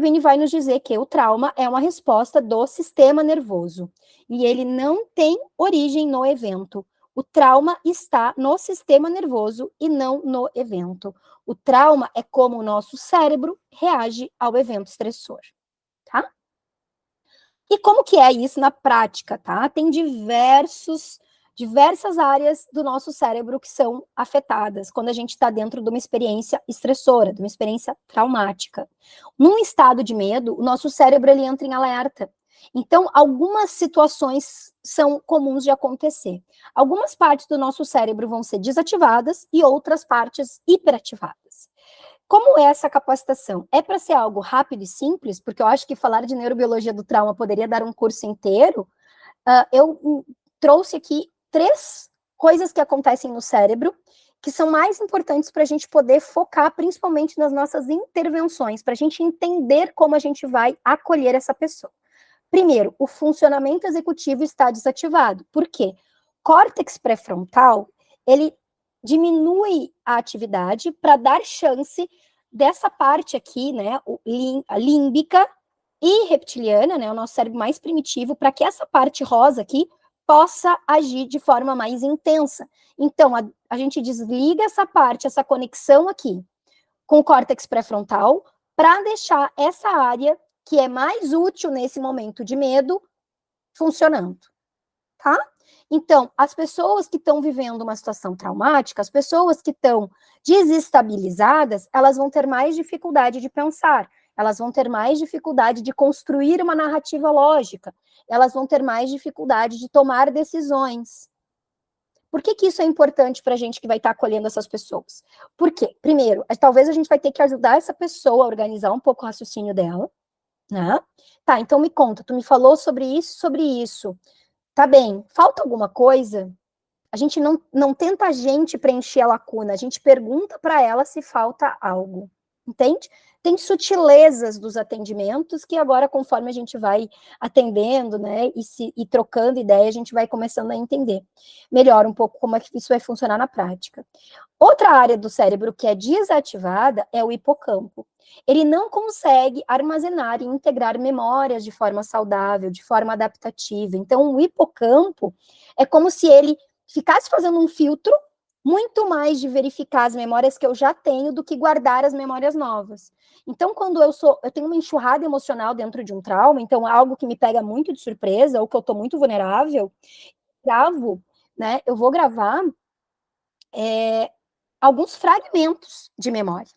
Vini vai nos dizer que o trauma é uma resposta do sistema nervoso e ele não tem origem no evento. O trauma está no sistema nervoso e não no evento. O trauma é como o nosso cérebro reage ao evento estressor, tá? E como que é isso na prática, tá? Tem diversas áreas do nosso cérebro que são afetadas quando a gente está dentro de uma experiência estressora, de uma experiência traumática. Num estado de medo, o nosso cérebro ele entra em alerta. Então, algumas situações são comuns de acontecer. Algumas partes do nosso cérebro vão ser desativadas e outras partes hiperativadas. Como é essa capacitação? É para ser algo rápido e simples, porque eu acho que falar de neurobiologia do trauma poderia dar um curso inteiro. Eu trouxe aqui 3 coisas que acontecem no cérebro que são mais importantes para a gente poder focar, principalmente nas nossas intervenções, para a gente entender como a gente vai acolher essa pessoa. Primeiro, o funcionamento executivo está desativado. Por quê? Córtex pré-frontal, ele diminui a atividade para dar chance dessa parte aqui, né, a límbica e reptiliana, né, o nosso cérebro mais primitivo, para que essa parte rosa aqui possa agir de forma mais intensa. Então, a gente desliga essa parte, essa conexão aqui com o córtex pré-frontal, para deixar essa área que é mais útil nesse momento de medo funcionando, tá? Então, as pessoas que estão vivendo uma situação traumática, as pessoas que estão desestabilizadas, elas vão ter mais dificuldade de pensar, elas vão ter mais dificuldade de construir uma narrativa lógica, elas vão ter mais dificuldade de tomar decisões. Por que isso é importante para a gente que vai estar acolhendo essas pessoas? Por quê? Primeiro, talvez a gente vai ter que ajudar essa pessoa a organizar um pouco o raciocínio dela, né? Tá, então me conta, tu me falou sobre isso. Tá bem, falta alguma coisa? A gente não tenta a gente preencher a lacuna, a gente pergunta para ela se falta algo, entende? Tem sutilezas dos atendimentos que agora, conforme a gente vai atendendo, né, e trocando ideia, a gente vai começando a entender melhor um pouco como é que isso vai funcionar na prática. Outra área do cérebro que é desativada é o hipocampo. Ele não consegue armazenar e integrar memórias de forma saudável, de forma adaptativa. Então, o hipocampo é como se ele ficasse fazendo um filtro muito mais de verificar as memórias que eu já tenho do que guardar as memórias novas. Então, quando eu tenho uma enxurrada emocional dentro de um trauma, então algo que me pega muito de surpresa, ou que eu estou muito vulnerável, gravo, né? Eu vou gravar alguns fragmentos de memória,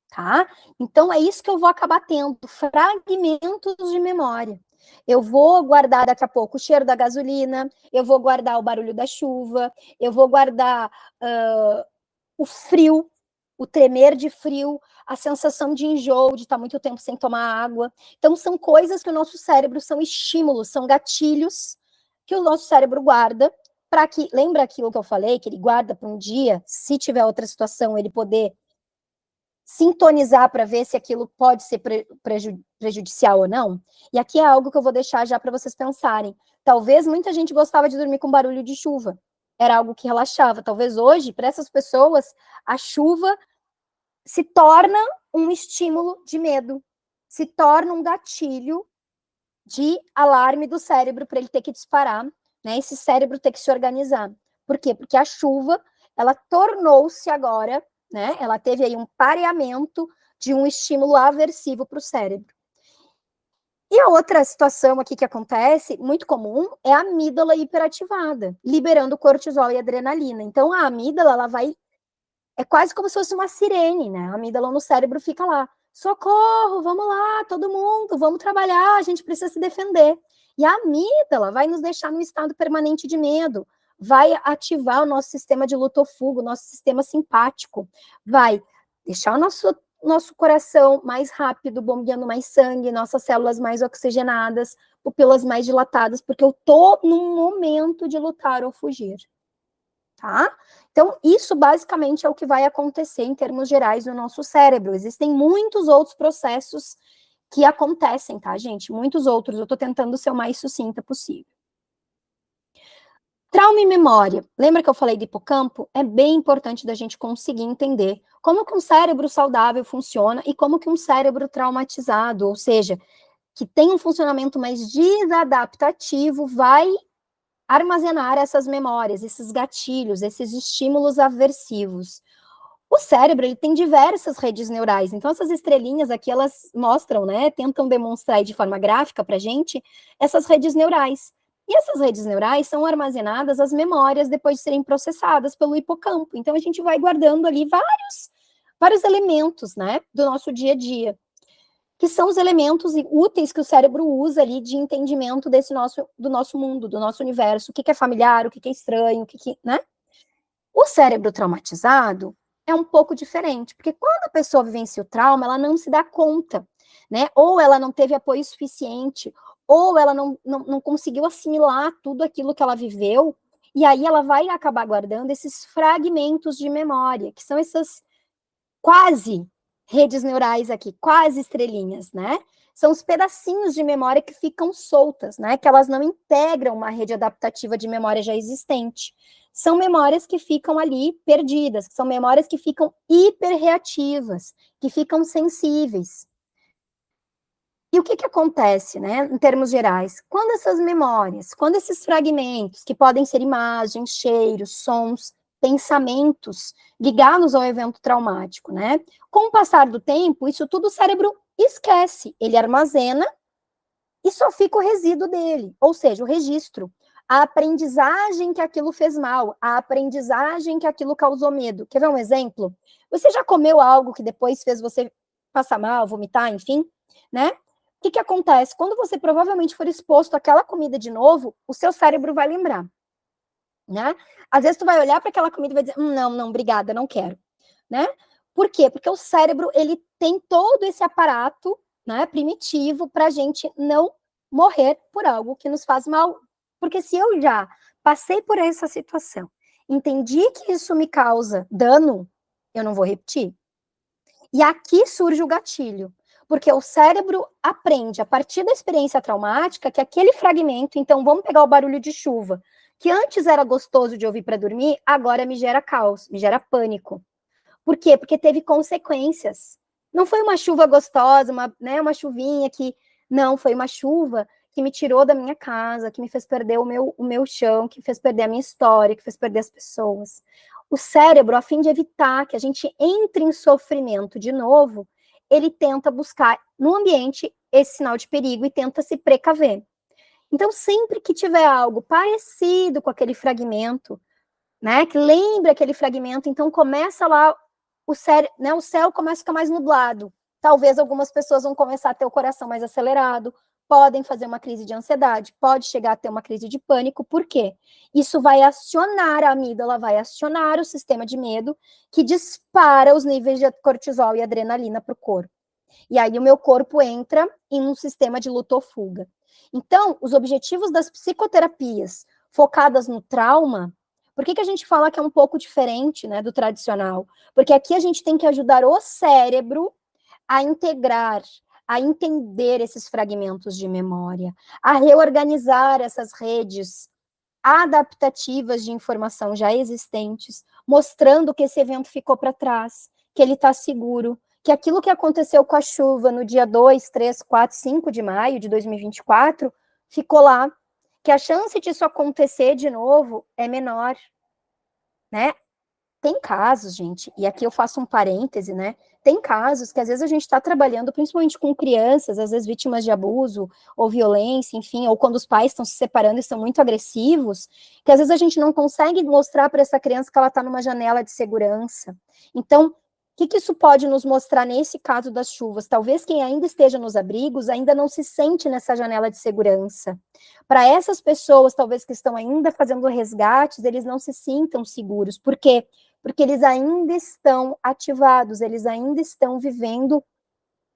tá? Então, é isso que eu vou acabar tendo, fragmentos de memória. Eu vou guardar daqui a pouco o cheiro da gasolina, eu vou guardar o barulho da chuva, eu vou guardar o frio, o tremer de frio, a sensação de enjoo, de estar muito tempo sem tomar água. Então, são coisas que o nosso cérebro, são estímulos, são gatilhos que o nosso cérebro guarda para que, lembra aquilo que eu falei, que ele guarda para um dia, se tiver outra situação, ele poder sintonizar para ver se aquilo pode ser prejudicial ou não. E aqui é algo que eu vou deixar já para vocês pensarem. Talvez muita gente gostava de dormir com barulho de chuva. Era algo que relaxava. Talvez hoje, para essas pessoas, a chuva se torna um estímulo de medo, se torna um gatilho de alarme do cérebro para ele ter que disparar, né? Esse cérebro ter que se organizar. Por quê? Porque a chuva, ela tornou-se agora, né? Ela teve aí um pareamento de um estímulo aversivo para o cérebro. E a outra situação aqui que acontece, muito comum, é a amígdala hiperativada, liberando cortisol e adrenalina. Então, a amígdala, ela vai... É quase como se fosse uma sirene, né? A amígdala no cérebro fica lá. Socorro, vamos lá, todo mundo, vamos trabalhar, a gente precisa se defender. E a amígdala vai nos deixar num estado permanente de medo, vai ativar o nosso sistema de luta ou fuga, o nosso sistema simpático, vai deixar o nosso coração mais rápido, bombeando mais sangue, nossas células mais oxigenadas, pupilas mais dilatadas, porque eu tô num momento de lutar ou fugir, tá? Então, isso basicamente é o que vai acontecer em termos gerais no nosso cérebro. Existem muitos outros processos que acontecem, tá, gente? Muitos outros. Eu tô tentando ser o mais sucinta possível. Trauma e memória. Lembra que eu falei do hipocampo? É bem importante da gente conseguir entender como que um cérebro saudável funciona e como que um cérebro traumatizado, ou seja, que tem um funcionamento mais desadaptativo, vai armazenar essas memórias, esses gatilhos, esses estímulos aversivos. O cérebro, ele tem diversas redes neurais, então essas estrelinhas aqui, elas mostram, né, tentam demonstrar de forma gráfica pra gente essas redes neurais. E essas redes neurais são armazenadas as memórias depois de serem processadas pelo hipocampo. Então a gente vai guardando ali vários elementos, né, do nosso dia a dia, que são os elementos úteis que o cérebro usa ali de entendimento do nosso mundo, do nosso universo, o que é familiar, o que é estranho, né? O cérebro traumatizado é um pouco diferente, porque quando a pessoa vivencia o trauma, ela não se dá conta, né? Ou ela não teve apoio suficiente, ou ela não conseguiu assimilar tudo aquilo que ela viveu, e aí ela vai acabar guardando esses fragmentos de memória, que são essas quase redes neurais aqui, quase estrelinhas, né? São os pedacinhos de memória que ficam soltas, né? Que elas não integram uma rede adaptativa de memória já existente. São memórias que ficam ali perdidas, são memórias que ficam hiperreativas, que ficam sensíveis. E o que acontece, né, em termos gerais? Quando essas memórias, quando esses fragmentos, que podem ser imagens, cheiros, sons, pensamentos, ligados ao evento traumático, né? Com o passar do tempo, isso tudo o cérebro esquece, ele armazena e só fica o resíduo dele, ou seja, o registro. A aprendizagem que aquilo fez mal, a aprendizagem que aquilo causou medo. Quer ver um exemplo? Você já comeu algo que depois fez você passar mal, vomitar, enfim, né? O que acontece? Quando você provavelmente for exposto àquela comida de novo, o seu cérebro vai lembrar, né? Às vezes tu vai olhar para aquela comida e vai dizer, não, obrigada, não quero, né? Por quê? Porque o cérebro, ele tem todo esse aparato, né, primitivo para a gente não morrer por algo que nos faz mal. Porque se eu já passei por essa situação, entendi que isso me causa dano, eu não vou repetir. E aqui surge o gatilho, porque o cérebro aprende, a partir da experiência traumática, que aquele fragmento, então vamos pegar o barulho de chuva, que antes era gostoso de ouvir para dormir, agora me gera caos, me gera pânico. Por quê? Porque teve consequências. Não foi uma chuva gostosa, uma chuvinha que... Não, foi uma chuva que me tirou da minha casa, que me fez perder o meu chão, que fez perder a minha história, que fez perder as pessoas. O cérebro, a fim de evitar que a gente entre em sofrimento de novo, ele tenta buscar no ambiente esse sinal de perigo e tenta se precaver. Então, sempre que tiver algo parecido com aquele fragmento, né, que lembra aquele fragmento, então começa lá, o céu começa a ficar mais nublado. Talvez algumas pessoas vão começar a ter o coração mais acelerado, podem fazer uma crise de ansiedade, pode chegar a ter uma crise de pânico, por quê? Isso vai acionar a amígdala, vai acionar o sistema de medo, que dispara os níveis de cortisol e adrenalina para o corpo. E aí o meu corpo entra em um sistema de luta ou fuga. Então, os objetivos das psicoterapias focadas no trauma, por que a gente fala que é um pouco diferente, né, do tradicional? Porque aqui a gente tem que ajudar o cérebro a integrar, a entender esses fragmentos de memória, a reorganizar essas redes adaptativas de informação já existentes, mostrando que esse evento ficou para trás, que ele está seguro, que aquilo que aconteceu com a chuva no dia 2, 3, 4, 5 de maio de 2024 ficou lá, que a chance disso acontecer de novo é menor, né? Tem casos, gente, e aqui eu faço um parêntese, né? Tem casos que às vezes a gente está trabalhando, principalmente com crianças, às vezes vítimas de abuso ou violência, enfim, ou quando os pais estão se separando e são muito agressivos, que às vezes a gente não consegue mostrar para essa criança que ela está numa janela de segurança. Então, o que isso pode nos mostrar nesse caso das chuvas? Talvez quem ainda esteja nos abrigos ainda não se sente nessa janela de segurança. Para essas pessoas, talvez que estão ainda fazendo resgates, eles não se sintam seguros. Por quê? Porque eles ainda estão ativados, eles ainda estão vivendo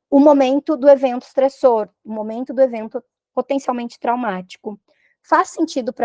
o momento do evento estressor, o momento do evento potencialmente traumático. Faz sentido para